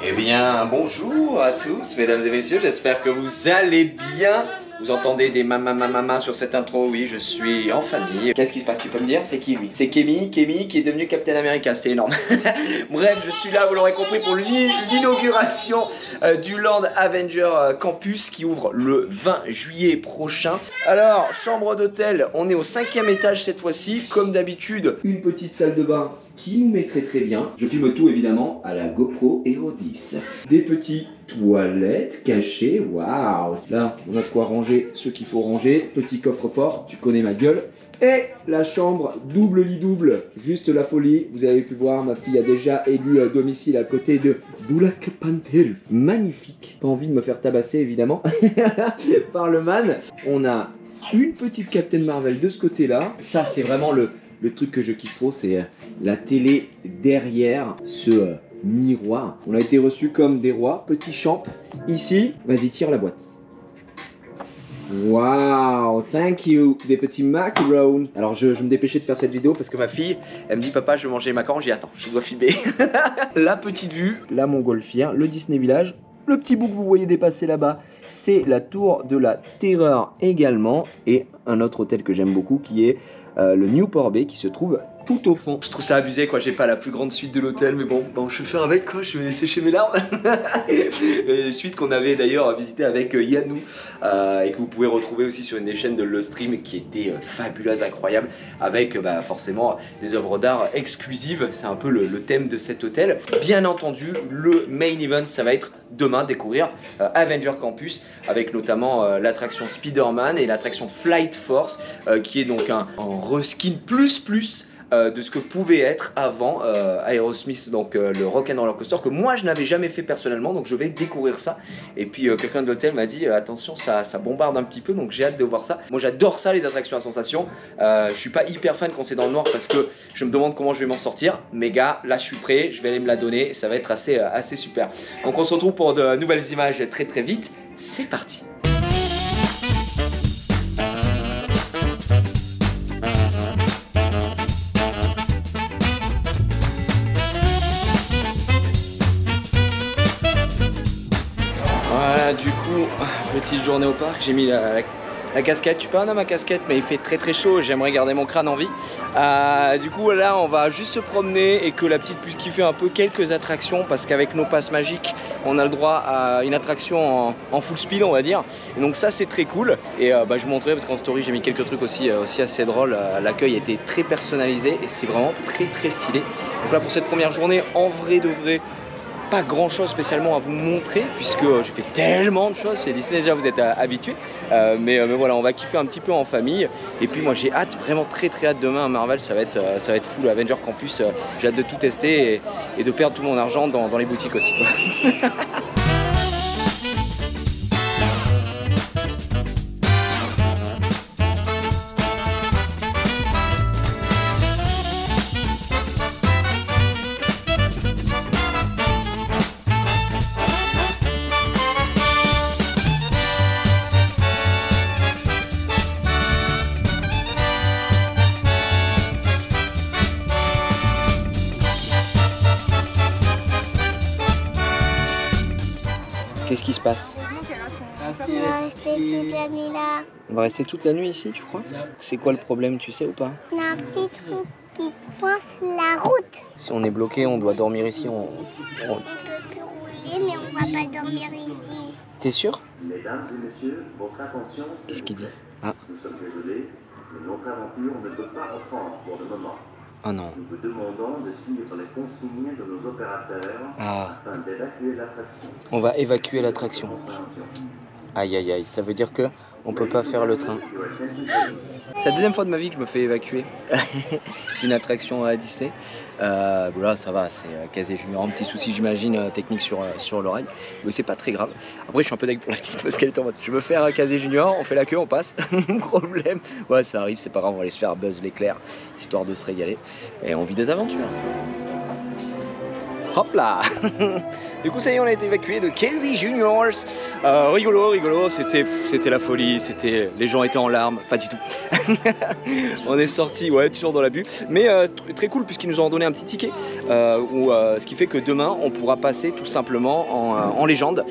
Eh bien, bonjour à tous, mesdames et messieurs, j'espère que vous allez bien. Vous entendez des mamas sur cette intro, oui, je suis en famille. Qu'est-ce qui se passe, tu peux me dire? C'est qui lui? C'est Kemi qui est devenu Captain America, c'est énorme. Bref, je suis là, vous l'aurez compris, pour l'inauguration du Land Avenger Campus qui ouvre le 20 juillet prochain. Alors, chambre d'hôtel, on est au 5e étage cette fois-ci, comme d'habitude. Une petite salle de bain qui nous met très bien. Je filme tout évidemment à la GoPro Hero 10. Des petites toilettes cachées, waouh. Là, on a de quoi ranger ce qu'il faut ranger. Petit coffre-fort, tu connais ma gueule. Et la chambre double lit double, juste la folie. Vous avez pu voir, ma fille a déjà élu domicile à côté de Black Panther. Magnifique. Pas envie de me faire tabasser évidemment par le man. On a une petite Captain Marvel de ce côté-là. Ça, c'est vraiment le truc que je kiffe trop, c'est la télé derrière ce miroir. On a été reçus comme des rois. Petit champ. Ici, vas-y, tire la boîte. Wow, thank you, des petits macarons. Alors je me dépêchais de faire cette vidéo parce que ma fille, elle me dit papa je veux manger les macarons, j'ai dit attends, je dois filmer. La petite vue, la montgolfière, le Disney Village. Le petit bout que vous voyez dépasser là-bas, c'est la tour de la terreur également. Et un autre hôtel que j'aime beaucoup qui est le Newport Bay qui se trouve tout au fond. Je trouve ça abusé quoi, j'ai pas la plus grande suite de l'hôtel mais bon, je vais faire avec quoi, je vais sécher mes larmes. Suite qu'on avait d'ailleurs visité avec Yannou et que vous pouvez retrouver aussi sur une des chaînes de Le Stream qui était fabuleuse, incroyable, avec forcément des œuvres d'art exclusives, c'est un peu le thème de cet hôtel. Bien entendu, le main event ça va être demain, découvrir Avenger Campus avec notamment l'attraction Spider-Man et l'attraction Flight Force qui est donc un reskin plus de ce que pouvait être avant Aerosmith, donc le Rock'n'Roller Coaster que moi je n'avais jamais fait personnellement, donc je vais découvrir ça. Et puis quelqu'un de l'hôtel m'a dit attention, ça bombarde un petit peu, donc j'ai hâte de voir ça. Moi j'adore ça, les attractions à sensation. Je suis pas hyper fan quand c'est dans le noir parce que je me demande comment je vais m'en sortir, mais gars, là je suis prêt, je vais aller me la donner, ça va être assez super. Donc on se retrouve pour de nouvelles images très vite, c'est parti. Du coup, petite journée au parc, j'ai mis la casquette. Je suis pas un homme à casquette, mais il fait très chaud, j'aimerais garder mon crâne en vie. Du coup là on va juste se promener et que la petite puisse kiffer un peu quelques attractions parce qu'avec nos passes magiques on a le droit à une attraction en full speed on va dire. Et donc ça c'est très cool. Et je vous montrerai parce qu'en story j'ai mis quelques trucs aussi assez drôles. L'accueil était très personnalisé et c'était vraiment très stylé. Donc là pour cette première journée, en vrai de vrai, pas grand chose spécialement à vous montrer puisque j'ai fait tellement de choses chez Disney, déjà vous êtes habitués, mais voilà, on va kiffer un petit peu en famille. Et puis moi j'ai hâte, vraiment très hâte demain à Marvel, ça va être fou, Avenger Campus, j'ai hâte de tout tester et de perdre tout mon argent dans les boutiques aussi quoi. Qu'est-ce qui se passe? On va rester toute la nuit là. On va rester toute la nuit ici, tu crois? C'est quoi le problème, tu sais ou pas? On a un petit truc qui coince la route. Si on est bloqué, on doit dormir ici. On peut plus rouler, mais on va pas dormir ici. T'es sûr? Mesdames et messieurs, votre attention. Qu'est-ce qu'il dit? Ah. Nous sommes désolés, mais notre aventure ne peut pas reprendre pour le moment. Ah non. Nous vous demandons de suivre les consignes de nos opérateurs afin d'évacuer l'attraction. On va évacuer l'attraction. Aïe, ça veut dire que on peut pas faire le train. C'est la deuxième fois de ma vie que je me fais évacuer d'une attraction à Disney. Là ça va, c'est Casey Junior, un petit souci j'imagine technique sur l'oreille, mais c'est pas très grave. Après je suis un peu deg pour la petite parce qu'elle est en mode je veux faire Casey Junior, on fait la queue, on passe. Problème, ouais ça arrive, c'est pas grave, on va aller se faire Buzz l'éclair histoire de se régaler et on vit des aventures. Hop là. Du coup ça y est, on a été évacué de Casey Juniors. Rigolo, c'était la folie, les gens étaient en larmes, pas du tout. On est sorti, ouais, toujours dans l'abus, mais très cool puisqu'ils nous ont donné un petit ticket, ce qui fait que demain on pourra passer tout simplement en légende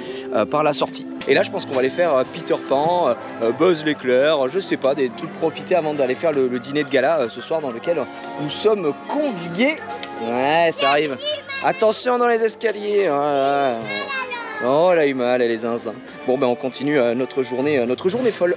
par la sortie. Et là je pense qu'on va aller faire Peter Pan, Buzz l'éclair, je sais pas, des trucs profiter avant d'aller faire le dîner de gala ce soir dans lequel nous sommes conviés. Ouais, ça arrive. Attention dans les escaliers. Voilà. Oh, elle a eu mal, elle est zinzin. Bon, ben on continue notre journée folle.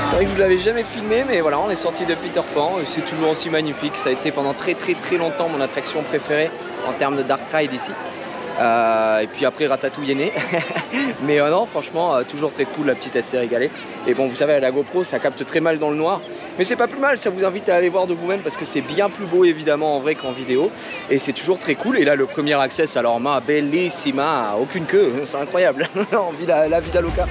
C'est vrai que je ne l'avais jamais filmé, mais voilà, on est sorti de Peter Pan, c'est toujours aussi magnifique. Ça a été pendant très longtemps mon attraction préférée en termes de dark ride ici. Et puis après Ratatouille est né. Mais non, franchement, toujours très cool, la petite, elle s'est régalée. Et bon, vous savez, à la GoPro, ça capte très mal dans le noir. Mais c'est pas plus mal, ça vous invite à aller voir de vous-même parce que c'est bien plus beau évidemment en vrai qu'en vidéo. Et c'est toujours très cool. Et là, le premier access, alors ma bellissima, aucune queue, c'est incroyable. On vit la vida loca.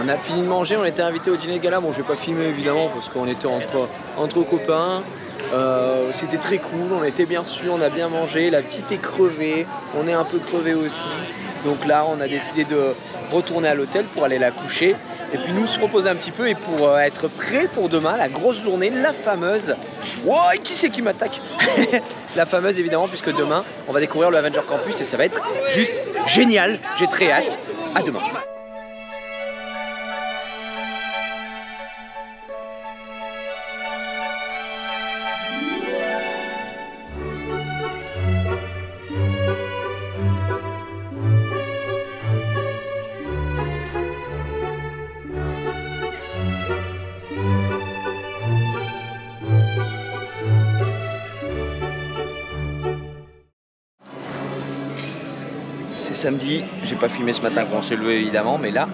On a fini de manger, on était invité au dîner de gala. Bon, je vais pas filmer évidemment parce qu'on était entre copains. C'était très cool, on a été bien reçus, on a bien mangé. La petite est crevée, on est un peu crevé aussi. Donc là, on a décidé de retourner à l'hôtel pour aller la coucher. Et puis nous se reposer un petit peu et pour être prêt pour demain, la grosse journée, la fameuse... Wow, qui c'est qui m'attaque? La fameuse évidemment, puisque demain, on va découvrir le Avenger Campus et ça va être juste génial. J'ai très hâte. À demain. C'est samedi, j'ai pas filmé ce matin quand on s'est levé évidemment, mais là,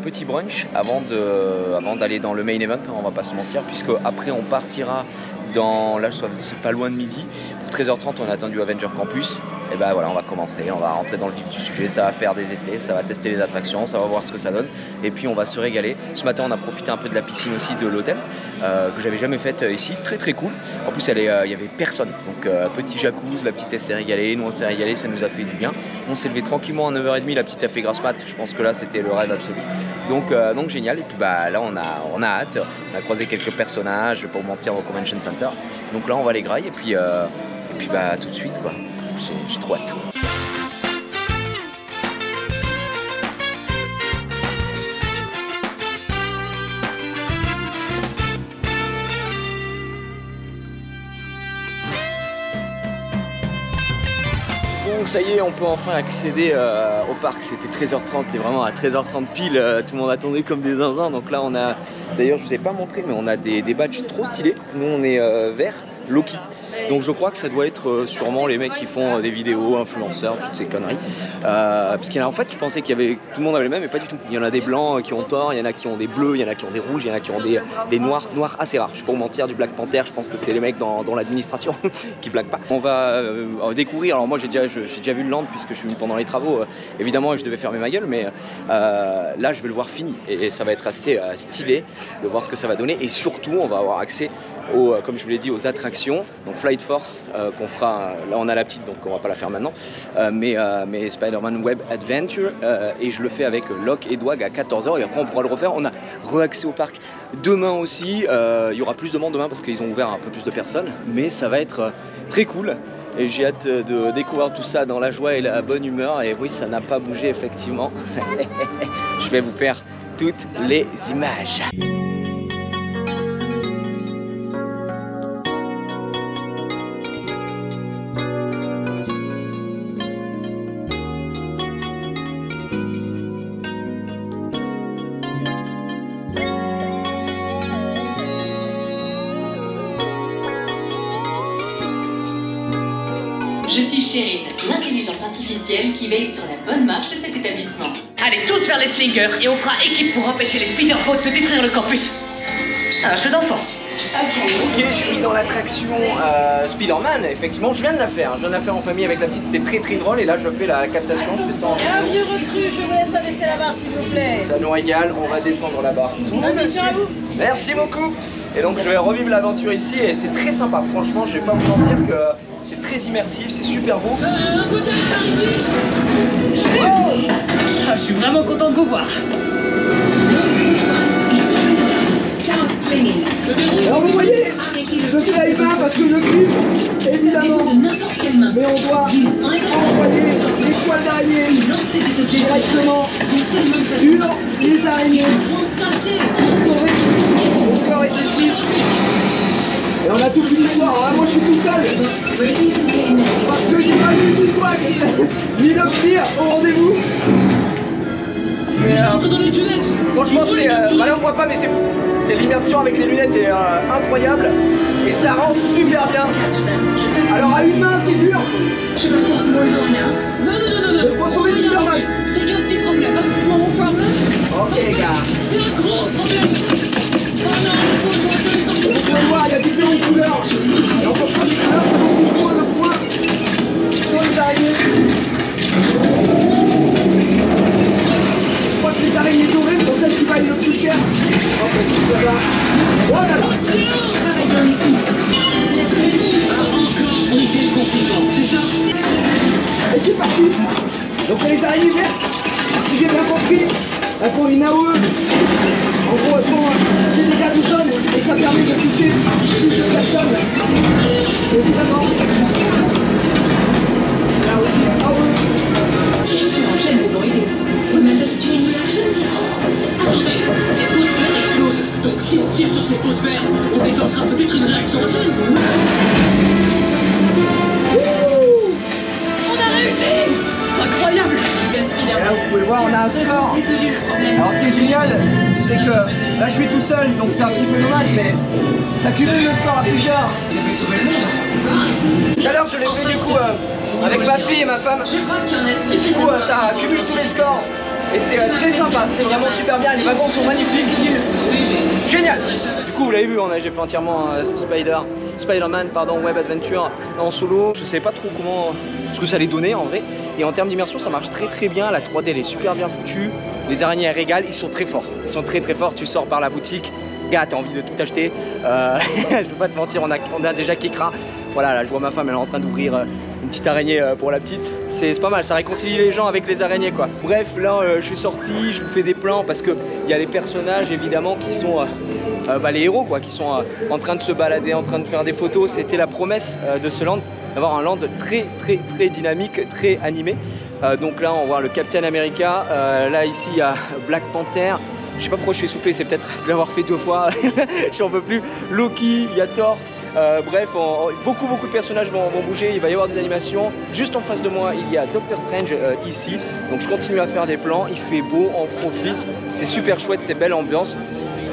petit brunch avant d'aller dans le main event, on va pas se mentir, puisque après on partira dans, là c'est pas loin de midi, pour 13h30 on a attendu Avenger Campus, et ben voilà, on va commencer, on va rentrer dans le vif du sujet, ça va faire des essais, ça va tester les attractions, ça va voir ce que ça donne, et puis on va se régaler. Ce matin on a profité un peu de la piscine aussi de l'hôtel, que j'avais jamais faite ici, très cool. En plus il y avait personne, donc petit jacuzzi, la petite elle s'est régalée, nous on s'est régalé, ça nous a fait du bien. On s'est levé tranquillement à 9h30, la petite a fait grasse mat, je pense que là c'était le rêve absolu. Donc génial, et puis bah là on a hâte, on a croisé quelques personnages pour mentir au Convention Center. Donc là on va les grailler et puis bah tout de suite quoi, j'ai trop hâte. Donc ça y est, on peut enfin accéder au parc. C'était 13h30 et vraiment à 13h30 pile, tout le monde attendait comme des zinzins. Donc là on a, d'ailleurs je vous ai pas montré, mais on a des badges trop stylés. Nous on est vert Loki. Donc je crois que ça doit être sûrement les mecs qui font des vidéos, influenceurs, toutes ces conneries. Parce qu'il y en a, en fait, je pensais qu'il y avait, tout le monde avait les mêmes, mais pas du tout. Il y en a des blancs qui ont tort, il y en a qui ont des bleus, il y en a qui ont des rouges, il y en a qui ont des noirs assez rares. Je vais pas vous mentir, du Black Panther, je pense que c'est les mecs dans l'administration qui blaguent pas. On va découvrir, alors moi j'ai déjà vu le land puisque je suis venu pendant les travaux, évidemment je devais fermer ma gueule, mais là je vais le voir fini et ça va être assez stylé de voir ce que ça va donner, et surtout on va avoir accès comme je vous l'ai dit, aux attractions, donc Flight Force qu'on fera, là on a la petite donc on va pas la faire maintenant, mais Spider-Man Web Adventure, et je le fais avec Locke et Dwag à 14h, et après on pourra le refaire. On a re-accès au parc demain aussi, il y aura plus de monde demain parce qu'ils ont ouvert un peu plus de personnes, mais ça va être très cool. Et j'ai hâte de découvrir tout ça dans la joie et la bonne humeur. Et oui, ça n'a pas bougé effectivement. Je vais vous faire toutes les images. Je suis Chérine, l'intelligence artificielle qui veille sur la bonne marche de cet établissement. Allez tous vers les slingers et on fera équipe pour empêcher les speederboats de détruire le campus. Un jeu d'enfant. Ok, je suis dans l'attraction Spider-Man, effectivement, je viens de la faire. Je viens de la faire en famille avec la petite, c'était très drôle. Et là, je fais la captation, je fais ça en Un vieux recrue, je vous laisse abaisser la barre s'il vous plaît. Ça nous régale, on va descendre la barre. Attention à vous. Merci beaucoup. Et donc, je vais revivre l'aventure ici et c'est très sympa. Franchement, je vais pas vous mentir que c'est très immersif, c'est super beau. Je suis vraiment content de vous voir. Alors vous voyez, je fais avec main parce que je filme, évidemment, mais on doit envoyer les toiles d'araignée directement sur les araignées. Mon score est excessif. Et on a toute une histoire, hein. Moi je suis tout seul parce que j'ai pas vu ni quoi ni le pire au rendez-vous. Franchement c'est, là on voit pas mais c'est fou. C'est l'immersion avec les lunettes est incroyable et ça rend super bien. Alors à une main c'est dur. Je vais pas pouvoir non. Non. Il faut sauver Spider-Man. C'est qu'un petit problème. Un small problem. Ok les gars. C'est un gros problème. Oh non, On peut voir, il y a différentes couleurs. Et en fonction des couleurs, ça donne plus ou moins de points sur les araignées. Je crois que les araignées dorées sont celles qui valent le plus cher. Ok, oh là là. travaille dans l'équipe. La colonie. Encore briser le continent, c'est ça? Et c'est parti. Donc les araignées vertes, si j'ai bien compris, elles font une AOE. En gros, elles font des dégâts de zone et ça permet de toucher plus de personnes. Évidemment. Là aussi, AOE. Sur en chaîne nous ont aidés. On a notre chain reaction. Attendez, les pots de verre explosent. Donc si on tire sur ces pots de verre, on déclenchera peut-être une réaction en chaîne. On a réussi. Incroyable. Et là, vous pouvez voir, on a un score. Résolu le problème. Alors ce qui est génial, c'est que là je suis tout seul, donc c'est un petit peu dommage, mais ça cumule le score à plusieurs. Tout à l'heure je l'ai fait du coup avec ma fille et ma femme. Je crois qu'il y en a Du coup suffisamment. ça cumule tous les scores. Et c'est très sympa, c'est vraiment super bien, les wagons sont magnifiques, génial. Du coup vous l'avez vu, j'ai fait entièrement Spider-Man Web Adventure en solo. Je savais pas trop ce que ça allait donner en vrai. Et en termes d'immersion ça marche très bien, la 3D elle est super bien foutue. Les araignées elles régalent, ils sont très forts. Ils sont très forts, tu sors par la boutique, gars t'as envie de tout acheter. Je peux pas te mentir, on a déjà Kekra. Voilà, là je vois ma femme, elle est en train d'ouvrir une petite araignée pour la petite. C'est pas mal, ça réconcilie les gens avec les araignées quoi. Bref, là je suis sorti, je vous fais des plans parce que il y a les personnages évidemment qui sont les héros quoi, qui sont en train de se balader, en train de faire des photos. C'était la promesse de ce land, d'avoir un land très dynamique, très animé. Donc là on voit le Captain America, là ici il y a Black Panther. Je sais pas pourquoi je suis essoufflé, c'est peut-être de l'avoir fait 2 fois, j'en peux plus. Loki, il y a Thor. Bref, beaucoup de personnages vont bouger, il va y avoir des animations. Juste en face de moi, il y a Doctor Strange ici. Donc je continue à faire des plans, il fait beau, on profite. C'est super chouette, c'est belle ambiance.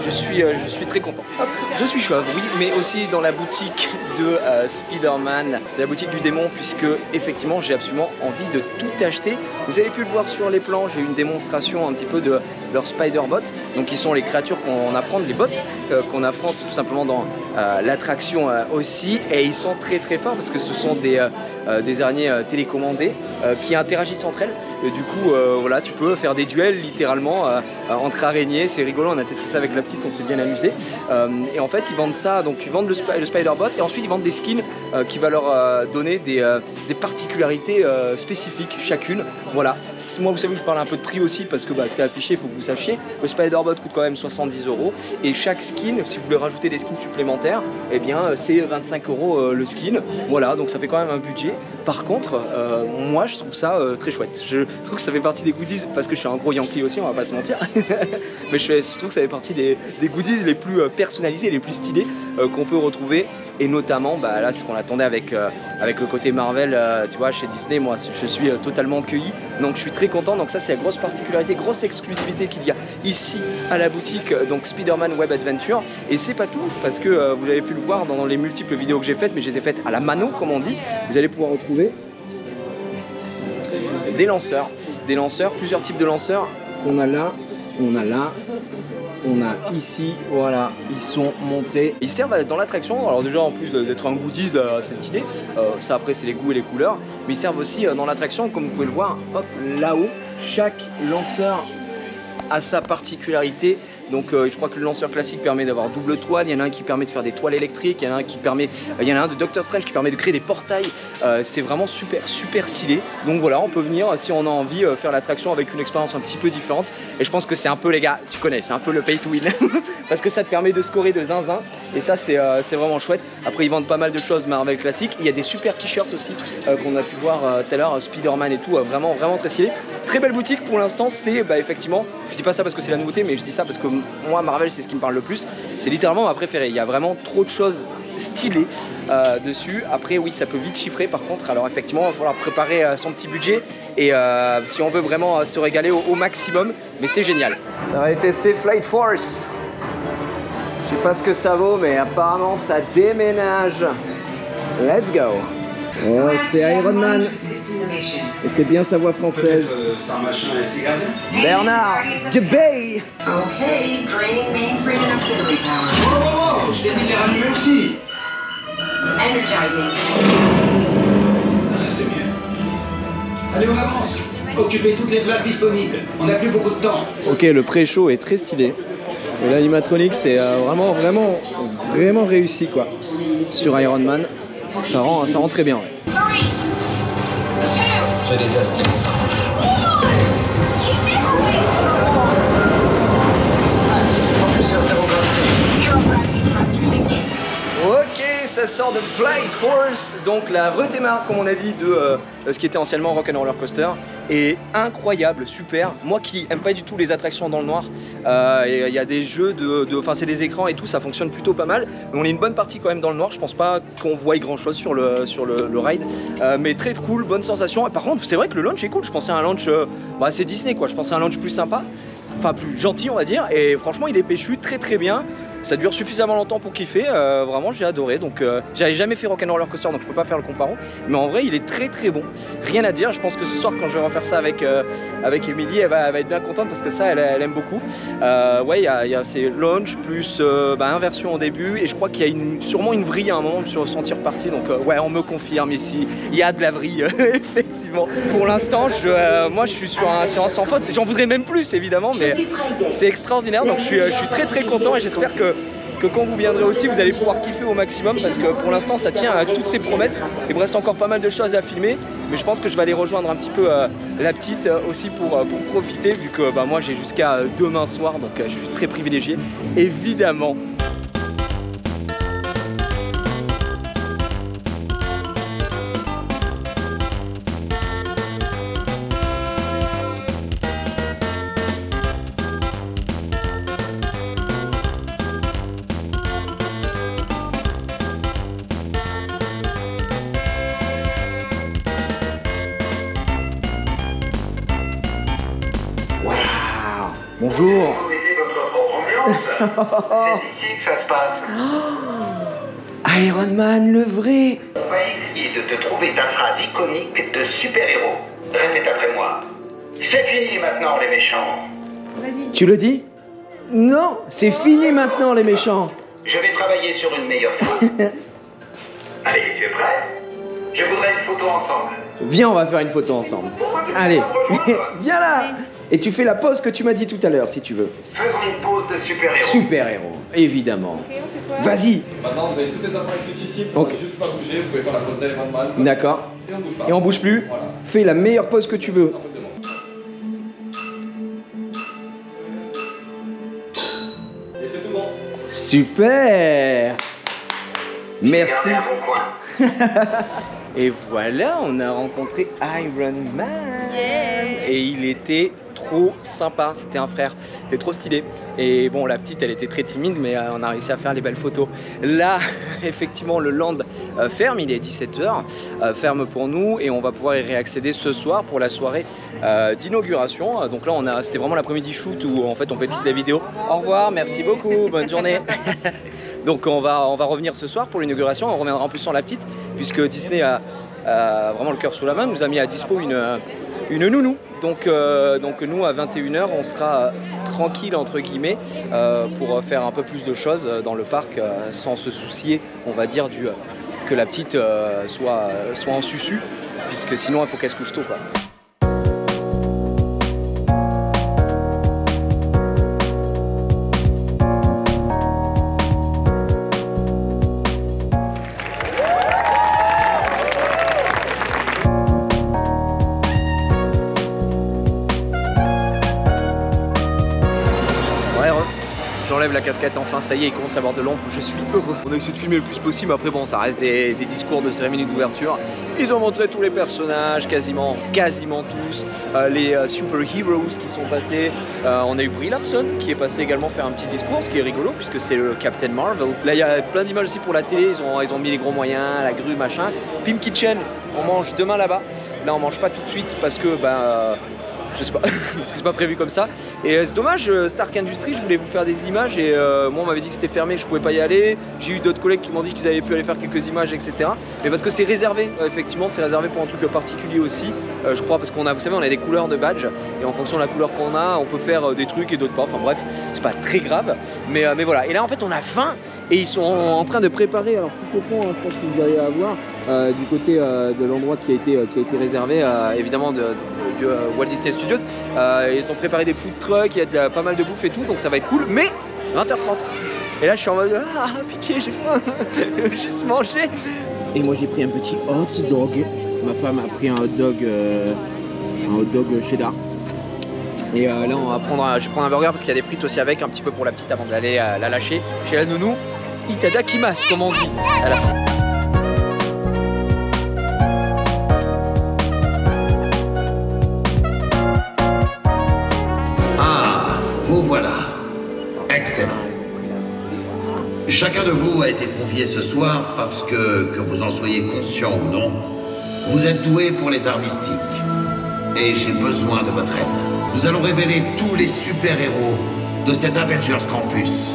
Je suis très content. Hop, je suis chauve, oui, mais aussi dans la boutique de Spider-Man. C'est la boutique du démon puisque effectivement j'ai absolument envie de tout acheter. Vous avez pu le voir sur les plans, j'ai eu une démonstration un petit peu de leurs Spider-Bots. Donc qui sont les créatures qu'on affronte, les bots qu'on affronte tout simplement dans l'attraction aussi. Et ils sont très forts parce que ce sont des araignées télécommandées qui interagissent entre elles. Et du coup, voilà, tu peux faire des duels littéralement entre araignées. C'est rigolo, on a testé ça avec la petite, on s'est bien amusé. Et en fait, ils vendent ça, donc ils vendent le Spider-Bot et ensuite ils vendent des skins qui va leur donner des particularités spécifiques chacune. Voilà. Moi, vous savez, je vous parle un peu de prix aussi parce que c'est affiché, il faut que vous sachiez. Le Spider-Bot coûte quand même 70 € et chaque skin, si vous voulez rajouter des skins supplémentaires, eh bien c'est 25 € le skin. Voilà, donc ça fait quand même un budget. Par contre, moi je trouve ça très chouette. Je trouve que ça fait partie des goodies parce que je suis un gros Yankee aussi, on va pas se mentir. Mais je trouve que ça fait partie des goodies les plus personnalisés, les plus stylés qu'on peut retrouver. Et notamment, là, ce qu'on attendait avec le côté Marvel, tu vois, chez Disney, moi, je suis totalement cueilli. Donc, je suis très content. Donc, ça, c'est la grosse particularité, grosse exclusivité qu'il y a ici à la boutique, donc Spider-Man Web Adventure. Et c'est pas tout, parce que vous avez pu le voir dans les multiples vidéos que j'ai faites, mais je les ai faites à la mano, comme on dit. Vous allez pouvoir retrouver des lanceurs, plusieurs types de lanceurs qu'on a là, on a là, on a ici, voilà, ils sont montrés. Ils servent dans l'attraction, alors déjà en plus d'être un goodies, c'est stylé, ça après c'est les goûts et les couleurs, mais ils servent aussi dans l'attraction, comme vous pouvez le voir, hop, là-haut, chaque lanceur a sa particularité. Donc je crois que le lanceur classique permet d'avoir double toile, il y en a un qui permet de faire des toiles électriques, il y en a un qui permet, il y en a un de Doctor Strange qui permet de créer des portails, c'est vraiment super stylé. Donc voilà, on peut venir si on a envie faire l'attraction avec une expérience un petit peu différente. Et je pense que c'est un peu, les gars, tu connais, c'est un peu le pay to win parce que ça te permet de scorer de zinzin et ça c'est vraiment chouette. Après ils vendent pas mal de choses Marvel classique, il y a des super t-shirts aussi qu'on a pu voir tout à l'heure, Spider-Man et tout, vraiment très stylé. Très belle boutique pour l'instant, c'est effectivement, je dis pas ça parce que c'est la nouveauté, mais je dis ça parce que moi Marvel c'est ce qui me parle le plus, c'est littéralement ma préférée. Il y a vraiment trop de choses stylées dessus. Après oui, ça peut vite chiffrer par contre, alors effectivement il va falloir préparer son petit budget et si on veut vraiment se régaler au maximum, mais c'est génial. Ça va aller tester Flight Force. Je sais pas ce que ça vaut, mais apparemment ça déménage. Let's go. Oh, c'est Iron Man. Et c'est bien sa voix française. Bernard Gebay. Okay, draining mainframe and auxiliary power. Oh, je t'ai dit de les rallumer aussi. Energizing. Ah, c'est mieux. Allez, on avance. Occupez toutes les places disponibles. On n'a plus beaucoup de temps. Ok, le pré-show est très stylé. Et l'animatronique, c'est vraiment réussi quoi. Sur Iron Man, ça rend très bien. Ouais. Je déteste les montagnes. Ok, ça sort de Flight Force, donc la redémarre comme on a dit de ce qui était anciennement Rock'n'Roller Coaster, est incroyable, super. Moi qui aime pas du tout les attractions dans le noir, il y a des jeux enfin c'est des écrans et tout, ça fonctionne plutôt pas mal. On est une bonne partie quand même dans le noir, je pense pas qu'on voie grand chose sur le ride, mais très cool, bonne sensation. Et par contre c'est vrai que le launch est cool, je pensais à un launch, c'est Disney quoi, je pensais à un launch plus sympa, enfin plus gentil on va dire, et franchement il est péchu très bien. Ça dure suffisamment longtemps pour kiffer, vraiment j'ai adoré. Donc j'avais jamais fait Rock'n'Roller Coaster donc je peux pas faire le comparo, mais en vrai il est très bon, rien à dire. Je pense que ce soir quand je vais refaire ça avec Émilie, elle va être bien contente parce que ça elle aime beaucoup. Ouais, il y a ces launch plus inversion au début, et je crois qu'il y a sûrement une vrille à un moment de se ressentir parti. Donc ouais, on me confirme ici, il y a de la vrille effectivement. Pour l'instant moi je suis sur un sans faute, j'en voudrais même plus évidemment, mais c'est extraordinaire. Donc je suis très content et j'espère que quand vous viendrez aussi, vous allez pouvoir kiffer au maximum parce que pour l'instant ça tient à toutes ses promesses. Il me reste encore pas mal de choses à filmer, mais je pense que je vais aller rejoindre un petit peu la petite aussi pour profiter, vu que moi j'ai jusqu'à demain soir, donc je suis très privilégié évidemment. Bonjour. Vous mettez votre propre ambiance. C'est ici que ça se passe. Iron Man, le vrai. On va essayer de te trouver ta phrase iconique de super-héros. Répète après moi. C'est fini maintenant les méchants. Tu le dis? Non, c'est fini maintenant les méchants. Je vais travailler sur une meilleure phrase. Allez, tu es prêt? Je voudrais une photo ensemble. Viens, on va faire une photo ensemble. Allez, viens là. Et tu fais la pose que tu m'as dit tout à l'heure, si tu veux. Faisons une pause de super-héros. Super-héros, évidemment. Ok, on fait quoi? Vas-y. Maintenant, vous avez tous les appareils ici, vous Ok. pouvez juste pas bouger, vous pouvez faire la pose d'Iron Man. D'accord. Et on bouge pas. Et on bouge plus. Voilà. Fais la meilleure pose que tu veux. Et c'est tout bon. Super. Merci. Gardez un bon coin. Et voilà, on a rencontré Iron Man. Yeah. Et il était trop sympa, c'était un frère, c'était trop stylé. Et bon, la petite elle était très timide, mais on a réussi à faire les belles photos. Là, effectivement, le land ferme, il est 17h, ferme pour nous, et on va pouvoir y réaccéder ce soir pour la soirée d'inauguration. Donc là, c'était vraiment l'après-midi shoot où en fait on fait toutes les vidéos. Au revoir, merci beaucoup, bonne journée. Donc on va revenir ce soir pour l'inauguration, on reviendra en plus sans la petite, puisque Disney a vraiment le cœur sous la main, nous a mis à dispo une nounou. Donc nous à 21 h on sera tranquille entre guillemets pour faire un peu plus de choses dans le parc sans se soucier, on va dire, que la petite soit en susu, puisque sinon il faut qu'elle se couche tôt, quoi. J'enlève la casquette enfin, ça y est, il commence à avoir de l'ombre, je suis heureux. On a essayé de filmer le plus possible, après bon, ça reste des discours de cérémonie d'ouverture. Ils ont montré tous les personnages, quasiment tous, les super heroes qui sont passés. On a eu Brie Larson qui est passé également faire un petit discours, ce qui est rigolo puisque c'est le Captain Marvel. Là il y a plein d'images aussi pour la télé, ils ont mis les gros moyens, la grue, machin. Pim Kitchen, on mange demain là-bas. Là on mange pas tout de suite parce que je sais pas, parce que c'est pas prévu comme ça. Et c'est dommage, Stark Industries, je voulais vous faire des images et moi on m'avait dit que c'était fermé, je pouvais pas y aller. J'ai eu d'autres collègues qui m'ont dit qu'ils avaient pu aller faire quelques images, etc. Mais parce que c'est réservé, effectivement, c'est réservé pour un truc particulier aussi, je crois, parce qu'on a, vous savez, on a des couleurs de badge et en fonction de la couleur qu'on a, on peut faire des trucs et d'autres pas. Enfin bref, c'est pas très grave, mais voilà. Et là en fait on a faim et ils sont en train de préparer, alors tout au fond, je pense que vous allez avoir du côté de l'endroit qui a été réservé, évidemment, du Walt Disney Studios. Ils ont préparé des food trucks, il y a pas mal de bouffe et tout, donc ça va être cool, mais 20h30. Et là je suis en mode pitié, j'ai faim, juste manger. Et moi j'ai pris un petit hot dog. Ma femme a pris un hot dog cheddar. Et là je vais prendre un burger parce qu'il y a des frites aussi avec, un petit peu pour la petite avant d'aller la lâcher chez la nounou. Itadakimasu comme on dit à la fin. Vous voilà. Excellent. Chacun de vous a été convié ce soir parce que vous en soyez conscient ou non, vous êtes doué pour les arts mystiques. Et j'ai besoin de votre aide. Nous allons révéler tous les super-héros de cet Avengers Campus.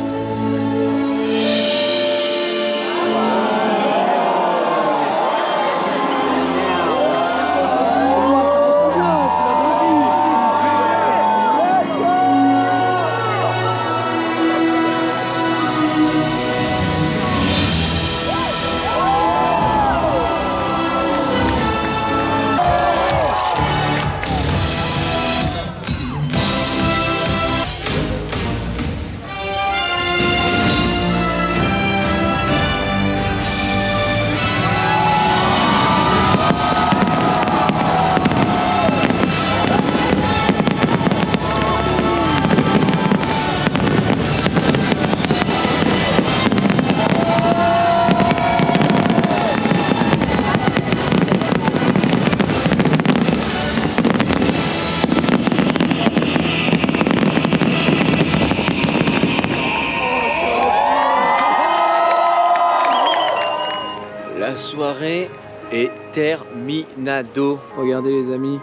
La soirée est terminado. Regardez les amis,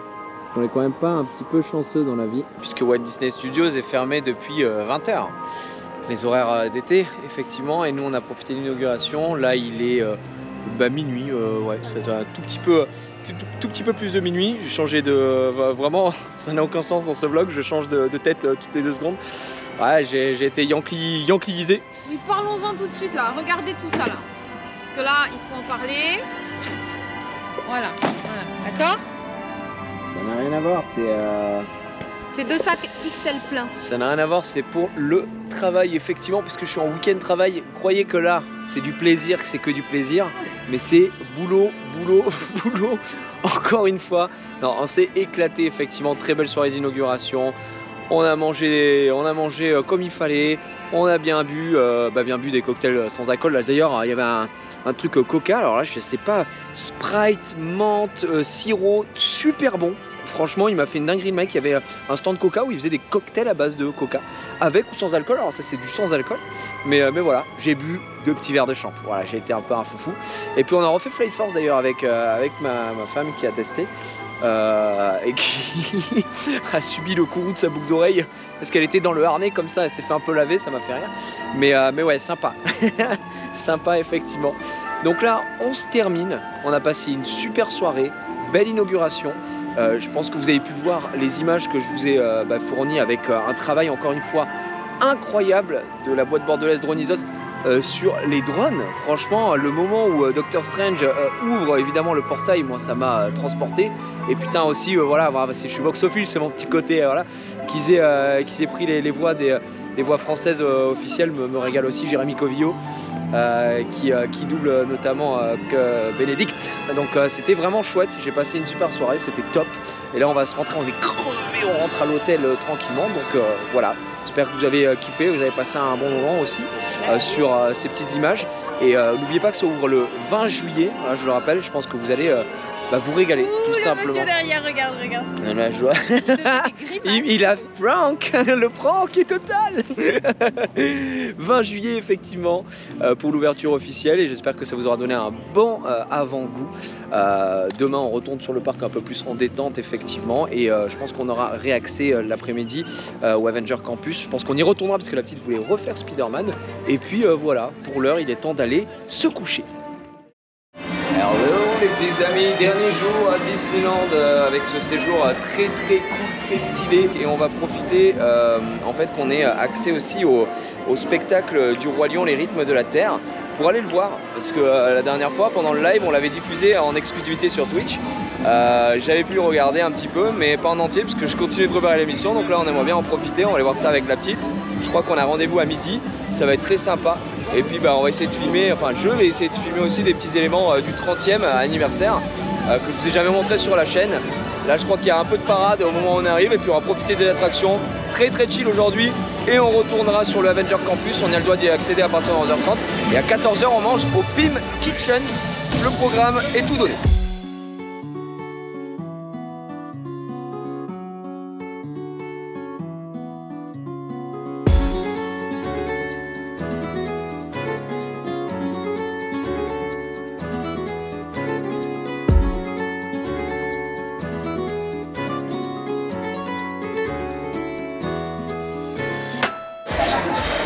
on est quand même pas un petit peu chanceux dans la vie, puisque Walt Disney Studios est fermé depuis 20 h. Les horaires d'été, effectivement, et nous on a profité de l'inauguration. Là il est minuit, ouais, c'est un tout petit peu plus de minuit. J'ai changé de... vraiment, ça n'a aucun sens dans ce vlog, je change de tête toutes les 2 secondes. Ouais, j'ai été yankeeisé. Oui, parlons-en tout de suite là, regardez tout ça là. Parce que là, il faut en parler. Voilà, d'accord? Ça n'a rien à voir, c'est 2 sacs XL pleins. Ça n'a rien à voir, c'est pour le travail, effectivement, parce que je suis en week-end travail. Croyez que là, c'est du plaisir, que c'est que du plaisir, mais c'est boulot, boulot, boulot, encore une fois. Non, on s'est éclaté, effectivement, très belle soirée d'inauguration. On a mangé comme il fallait, on a bien bu des cocktails sans alcool. D'ailleurs, il y avait un truc coca, alors là je sais pas, Sprite, menthe, sirop, super bon. Franchement, il m'a fait une dinguerie, le mec. Il y avait un stand coca où il faisait des cocktails à base de coca, avec ou sans alcool. Alors ça c'est du sans alcool, mais voilà, j'ai bu 2 petits verres de champ. Voilà, j'ai été un peu un foufou. Et puis on a refait Flight Force d'ailleurs avec ma femme qui a testé. Et qui a subi le courroux de sa boucle d'oreille parce qu'elle était dans le harnais comme ça, elle s'est fait un peu laver, ça m'a fait rire, mais ouais, sympa. Sympa, effectivement. Donc là on se termine, on a passé une super soirée, belle inauguration. Je pense que vous avez pu voir les images que je vous ai fournies avec un travail encore une fois incroyable de la boîte bordelaise Dronisos sur les drones. Franchement, le moment où Doctor Strange ouvre évidemment le portail, moi ça m'a transporté. Et putain aussi, voilà, je suis voxophile, c'est mon petit côté, voilà, qu'ils aient pris les voix des voix françaises officielles me régale aussi. Jérémy Covillo qui double notamment Bénédicte. Donc c'était vraiment chouette, j'ai passé une super soirée, c'était top. Et là on va se rentrer, on est crevé, on rentre à l'hôtel tranquillement. Donc voilà, j'espère que vous avez kiffé, vous avez passé un bon moment aussi sur ces petites images. Et n'oubliez pas que ça ouvre le 20 juillet, hein, je le rappelle, je pense que vous allez vous régaler. Ouh, tout simplement. Monsieur derrière, regarde. La joie. il a prank, le prank est total. 20 juillet effectivement pour l'ouverture officielle, et j'espère que ça vous aura donné un bon avant-goût. Demain on retourne sur le parc un peu plus en détente effectivement, et je pense qu'on aura réaccès l'après-midi au Avenger Campus. Je pense qu'on y retournera parce que la petite voulait refaire Spider-Man, et puis voilà, pour l'heure il est temps d'aller se coucher. Hello les petits amis, dernier jour à Disneyland avec ce séjour très cool, très stylé, et on va profiter en fait qu'on ait accès aussi au spectacle du Roi Lion, les rythmes de la Terre, pour aller le voir, parce que la dernière fois pendant le live on l'avait diffusé en exclusivité sur Twitch. J'avais pu le regarder un petit peu mais pas en entier parce que je continue de préparer l'émission, donc là on aimerait bien en profiter, on va aller voir ça avec la petite. Je crois qu'on a rendez-vous à midi, ça va être très sympa. Et puis on va essayer de filmer, enfin je vais essayer de filmer aussi des petits éléments du 30e anniversaire que je vous ai jamais montré sur la chaîne. Là je crois qu'il y a un peu de parade au moment où on arrive, et puis on va profiter des attractions. Très chill aujourd'hui, et on retournera sur le Avenger Campus, on a le droit d'y accéder à partir de 11h30. Et à 14h on mange au Pim Kitchen, le programme est tout donné.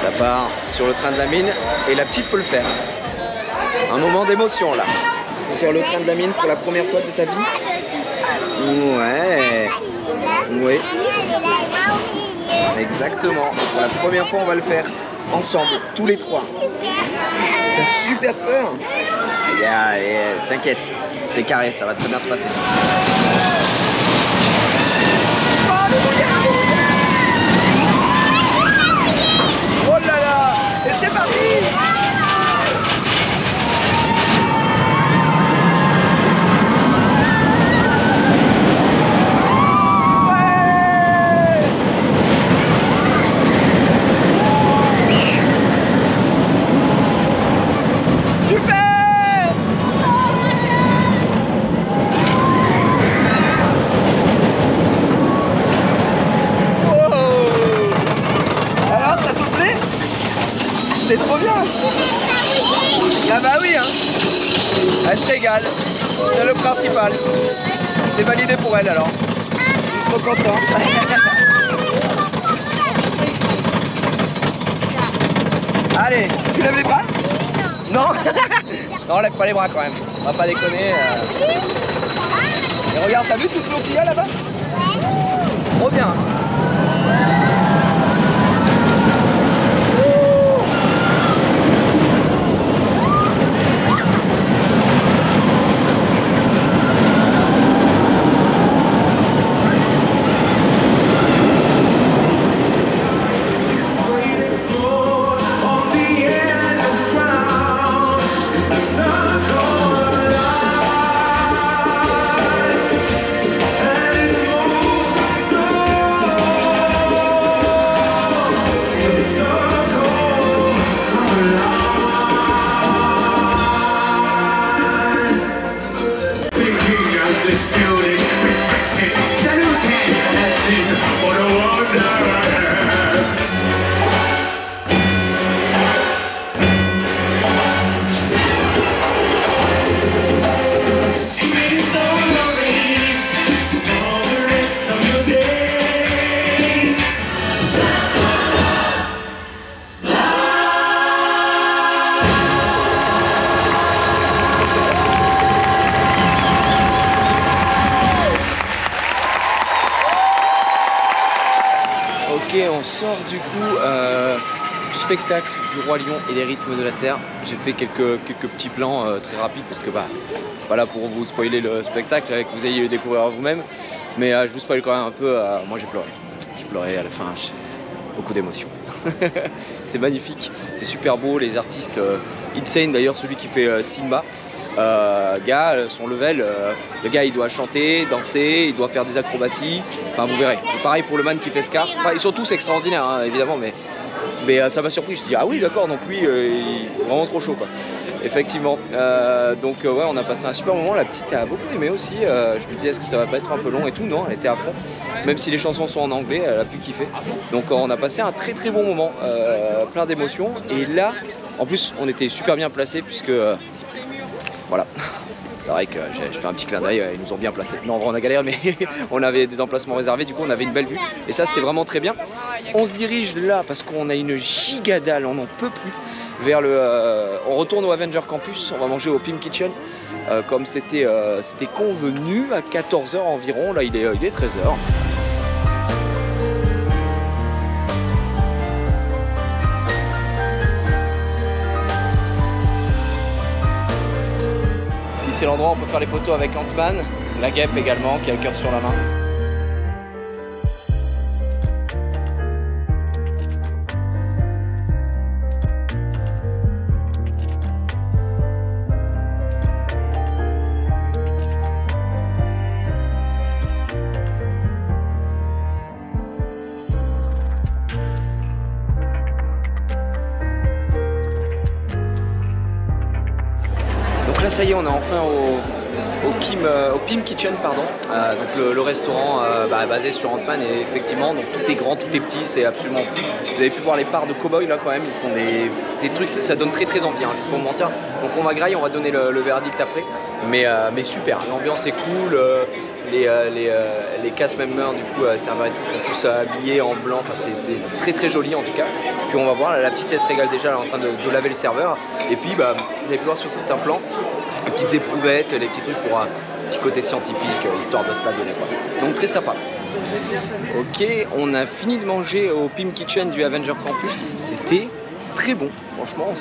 Ça part sur le train de la mine, et la petite peut le faire. Un moment d'émotion là. Pour faire le train de la mine pour la première fois de ta vie. Ouais. Oui. Exactement. Pour la première fois on va le faire ensemble, tous les trois. T'as super peur? T'inquiète, c'est carré, ça va très bien se passer. Oh là là! Et c'est parti! Super! C'est trop bien. Ah bah oui hein. Elle se régale. C'est le principal. C'est validé pour elle alors. Trop content. Allez, tu lèves les bras? Non. Non, lève pas les bras quand même. On va pas déconner. Et regarde, t'as vu toute l'eau qu'il y a là-bas? Trop bien. sort du coup du spectacle du Roi Lion et les rythmes de la Terre. J'ai fait quelques petits plans très rapides parce que bah voilà, pour vous spoiler le spectacle, que vous ayez le découvrir vous-même. Mais je vous spoil quand même un peu, moi j'ai pleuré. J'ai pleuré à la fin, beaucoup d'émotions. C'est magnifique, c'est super beau, les artistes, Insane d'ailleurs, celui qui fait Simba. Gars, son level, le gars il doit chanter, danser, il doit faire des acrobaties, enfin vous verrez. Pareil pour le man qui fait Scar, enfin, ils sont tous extraordinaires hein, évidemment, mais ça m'a surpris, je me suis dit ah oui d'accord, donc lui il est vraiment trop chaud quoi. Effectivement, donc ouais, on a passé un super moment, la petite a beaucoup aimé aussi, je me disais est-ce que ça va pas être un peu long et tout, non, elle était à fond, même si les chansons sont en anglais, elle a pu kiffer, donc on a passé un très bon moment, plein d'émotions, et là, en plus on était super bien placés puisque, voilà, c'est vrai que j'ai fait un petit clin d'œil, ils nous ont bien placés, non en vrai on a galéré mais on avait des emplacements réservés, du coup on avait une belle vue, et ça c'était vraiment très bien. On se dirige là parce qu'on a une giga dalle, on n'en peut plus. Vers on retourne au Avenger Campus, on va manger au Pim Kitchen comme c'était convenu à 14 h environ, là il est 13 h. Ici c'est l'endroit où on peut faire les photos avec Ant-Man, la guêpe également qui a le cœur sur la main. Là ça y est, on est enfin au Pim Kitchen, pardon. Donc le restaurant basé sur Ant-Man, et effectivement donc tout est grand, tout est petit, c'est absolument fou. Vous avez pu voir les parts de cow-boy là quand même, ils font des trucs, ça donne très envie, hein, je vais pas vous mentir. Donc on va grailler, on va donner le verdict après, mais super, l'ambiance est cool, les cast members du coup serveurs et tout sont tous habillés en blanc, enfin c'est très joli en tout cas. Puis on va voir, la petite elle se régale déjà, elle est en train de laver le serveur, et puis vous avez pu voir sur certains plans les petites éprouvettes, les petits trucs pour un petit côté scientifique, histoire de se la donner quoi. Donc très sympa. Ok, on a fini de manger au Pim Kitchen du Avenger Campus, c'était très bon, franchement,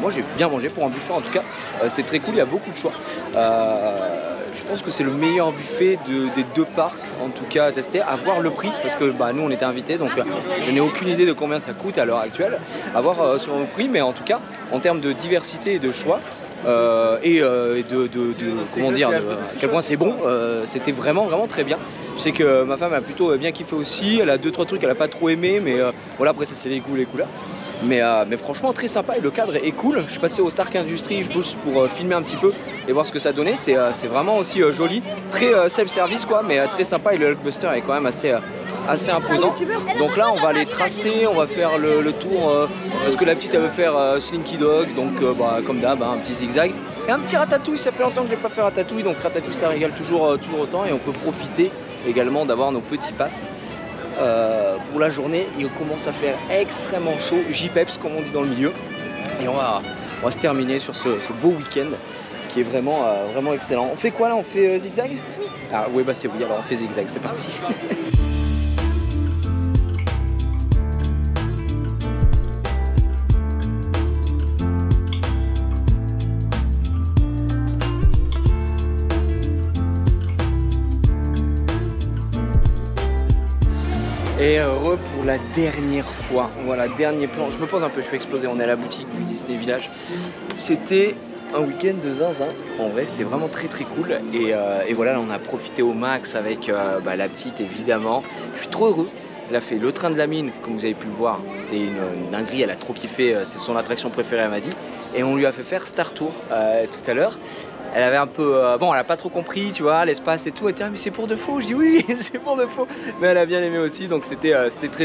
moi j'ai bien mangé pour un buffet en tout cas, c'était très cool, il y a beaucoup de choix. Je pense que c'est le meilleur buffet des deux parcs en tout cas à tester, à voir le prix parce que nous on était invités, donc je n'ai aucune idée de combien ça coûte à l'heure actuelle, à voir sur le prix, mais en tout cas en termes de diversité et de choix, comment dire, à quel point c'est bon, c'était vraiment très bien. Je sais que ma femme a plutôt bien kiffé aussi, elle a 2-3 trucs qu'elle a pas trop aimé, mais voilà, après ça c'est les goûts, les couleurs. Mais franchement très sympa, et le cadre est cool. Je suis passé au Stark Industries juste pour filmer un petit peu et voir ce que ça donnait. C'est vraiment aussi joli, très self-service quoi, mais très sympa, et le Hulkbuster est quand même assez imposant. Donc là on va aller tracer, on va faire le tour parce que la petite elle veut faire Slinky Dog, donc comme d'hab un petit zigzag. Et un petit ratatouille, ça fait longtemps que je n'ai pas fait ratatouille, donc ratatouille ça régale toujours autant, et on peut profiter également d'avoir nos petits passes. Pour la journée, il commence à faire extrêmement chaud, J-Peps comme on dit dans le milieu, et on va se terminer sur ce beau week-end qui est vraiment excellent. On fait quoi là? On fait zigzag? Oui. Ah oui, c'est oui, alors on fait zigzag, c'est parti. Et heureux pour la dernière fois, voilà, dernier plan, je me pose un peu, je suis explosé, on est à la boutique du Disney Village. C'était un week-end de zinzin, en vrai c'était vraiment très cool, et voilà, là, on a profité au max avec la petite évidemment. Je suis trop heureux, elle a fait le train de la mine, comme vous avez pu le voir, c'était une dinguerie, elle a trop kiffé, c'est son attraction préférée elle m'a dit, et on lui a fait faire Star Tour tout à l'heure. Elle avait un peu, elle a pas trop compris, tu vois, l'espace et tout. Elle était, ah, mais c'est pour de faux. Je dis oui, c'est pour de faux. Mais elle a bien aimé aussi, donc c'était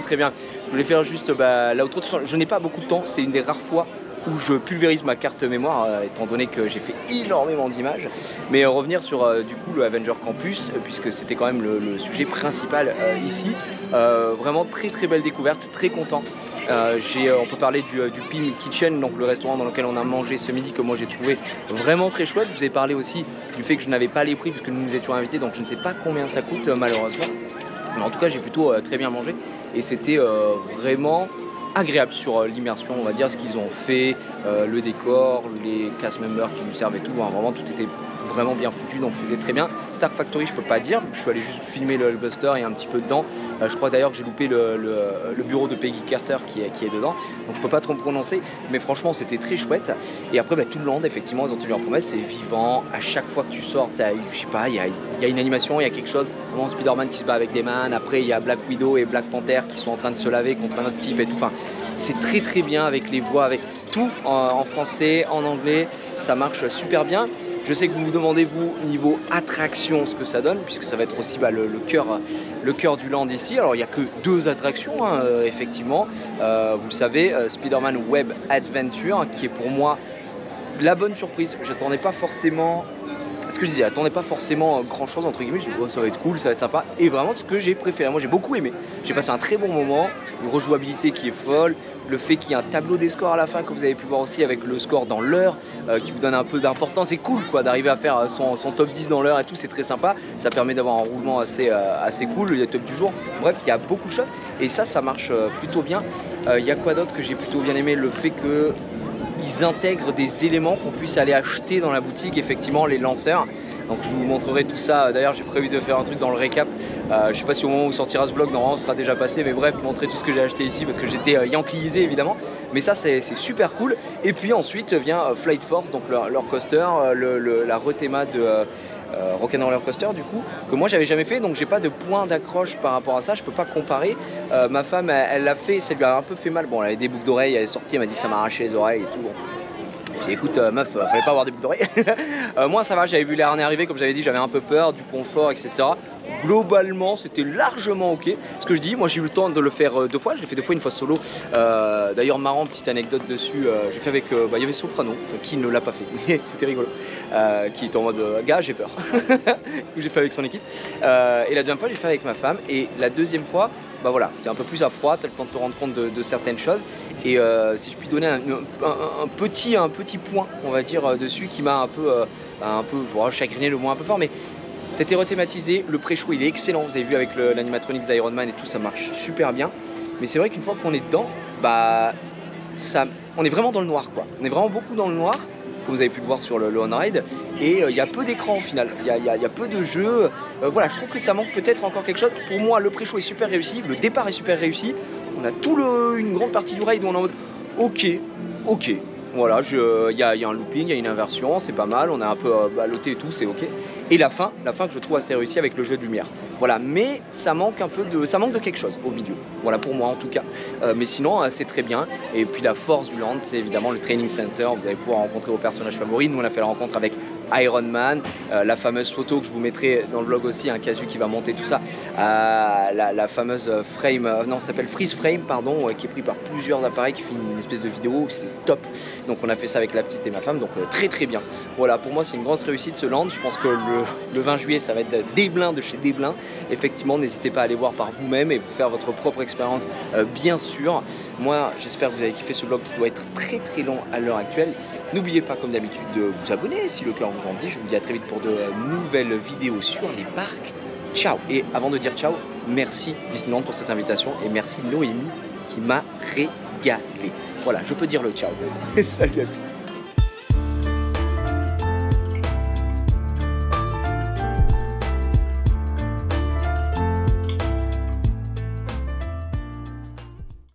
très bien. Je voulais faire juste l'outro. Je n'ai pas beaucoup de temps, c'est une des rares fois où je pulvérise ma carte mémoire, étant donné que j'ai fait énormément d'images. Mais revenir sur du coup le Avenger Campus, puisque c'était quand même le sujet principal ici. Vraiment très belle découverte, très content. On peut parler du Pim Kitchen, donc le restaurant dans lequel on a mangé ce midi, que moi j'ai trouvé vraiment très chouette. Je vous ai parlé aussi du fait que je n'avais pas les prix puisque nous nous étions invités, donc je ne sais pas combien ça coûte malheureusement. Mais en tout cas, j'ai plutôt très bien mangé et c'était vraiment agréable sur l'immersion, on va dire, ce qu'ils ont fait, le décor, les cast members qui nous servent et tout, hein, vraiment tout était vraiment bien foutu, donc c'était très bien. Stark Factory, je peux pas dire, je suis allé juste filmer le Buster et un petit peu dedans. Je crois d'ailleurs que j'ai loupé le bureau de Peggy Carter qui est dedans, donc je peux pas trop me prononcer, mais franchement c'était très chouette. Et après tout le land, effectivement, ils ont tenu leur promesse, c'est vivant. À chaque fois que tu sors, je sais pas, il y a une animation, il y a quelque chose. Vraiment Spider-Man qui se bat avec des mains, après il y a Black Widow et Black Panther qui sont en train de se laver contre un autre type et tout. Enfin, c'est très très bien avec les voix, avec tout en français, en anglais, ça marche super bien. Je sais que vous vous demandez, vous, niveau attraction, ce que ça donne, puisque ça va être aussi le cœur du land ici. Alors, il n'y a que 2 attractions, hein, effectivement. Vous le savez, Spider-Man Web Adventure, qui est pour moi la bonne surprise. J'attendais pas forcément... Ce que je disais, j'attendais pas forcément grand chose entre guillemets, je me dis oh, ça va être cool, ça va être sympa, et vraiment ce que j'ai préféré, moi j'ai beaucoup aimé, j'ai passé un très bon moment, une rejouabilité qui est folle, le fait qu'il y ait un tableau des scores à la fin, comme vous avez pu voir aussi avec le score dans l'heure, qui vous donne un peu d'importance, c'est cool quoi d'arriver à faire son top 10 dans l'heure et tout, c'est très sympa, ça permet d'avoir un roulement assez cool, il y a top du jour, bref il y a beaucoup de choses, et ça marche plutôt bien. Il y a quoi d'autre que j'ai plutôt bien aimé, le fait que ils intègrent des éléments qu'on puisse aller acheter dans la boutique, effectivement les lanceurs. Donc je vous montrerai tout ça, d'ailleurs j'ai prévu de faire un truc dans le récap. Je sais pas si au moment où sortira ce vlog, normalement ce sera déjà passé, mais bref, montrer tout ce que j'ai acheté ici parce que j'étais yankeeisé évidemment. Mais ça c'est super cool. Et puis ensuite vient Flight Force, donc leur coaster, la rethéma de... Rock'n'Roller Coaster du coup, que moi j'avais jamais fait, donc j'ai pas de point d'accroche par rapport à ça, je peux pas comparer. Ma femme elle l'a fait, ça lui a un peu fait mal, bon elle avait des boucles d'oreilles, elle est sortie, elle m'a dit ça m'a arraché les oreilles et tout. Bon. J'ai dit écoute meuf, fallait pas avoir des boucles d'oreilles. Moi ça va, j'avais vu l'air arriver, comme j'avais dit, j'avais un peu peur du confort, etc. Globalement c'était largement ok. Ce que je dis, moi j'ai eu le temps de le faire 2 fois, je l'ai fait 2 fois, une fois solo. D'ailleurs marrant, petite anecdote dessus, j'ai fait avec, il y avait Soprano, qui ne l'a pas fait, mais c'était rigolo. Qui est en mode gars j'ai peur. J'ai fait avec son équipe. Et la deuxième fois j'ai fait avec ma femme. Et la deuxième fois, bah voilà, t'es un peu plus à froid, t'as le temps de te rendre compte de certaines choses. Et si je puis donner un petit point, on va dire, dessus qui m'a un peu voilà, chagriné, le mot un peu fort, mais c'était rethématisé, le pré-show il est excellent, vous avez vu avec l'animatronics d'Iron Man et tout, ça marche super bien. Mais c'est vrai qu'une fois qu'on est dedans, bah on est vraiment dans le noir quoi. On est vraiment beaucoup dans le noir, comme vous avez pu le voir sur le on-ride, et il y a peu d'écran au final, il y a peu de jeux. Voilà, je trouve que ça manque peut-être encore quelque chose. Pour moi le pré-show est super réussi, le départ est super réussi, on a une grande partie du ride où on est en mode ok. Voilà, il y a un looping, il y a une inversion, c'est pas mal, on a un peu ballotté et tout, c'est ok. Et la fin que je trouve assez réussie avec le jeu de lumière. Voilà, mais ça manque de quelque chose au milieu. Voilà, pour moi en tout cas. Mais sinon, c'est très bien. Et puis la force du land, c'est évidemment le training center. Vous allez pouvoir rencontrer vos personnages favoris. Nous, on a fait la rencontre avec Iron Man, la fameuse photo que je vous mettrai dans le vlog aussi, un casu qui va monter tout ça, la fameuse frame, non, ça s'appelle freeze frame, pardon, qui est pris par plusieurs appareils, qui fait une espèce de vidéo, c'est top. Donc on a fait ça avec la petite et ma femme, donc très bien. Voilà, pour moi c'est une grosse réussite ce land. Je pense que le 20 juillet ça va être Desblins de chez Desblins. Effectivement, n'hésitez pas à aller voir par vous-même et faire votre propre expérience, bien sûr. Moi j'espère que vous avez kiffé ce vlog qui doit être très long à l'heure actuelle. N'oubliez pas comme d'habitude de vous abonner si le cœur vous en dit. Je vous dis à très vite pour de nouvelles vidéos sur les parcs. Ciao. Et avant de dire ciao, merci Disneyland pour cette invitation et merci Noémie qui m'a régalé. Voilà, je peux dire le ciao. Salut à tous.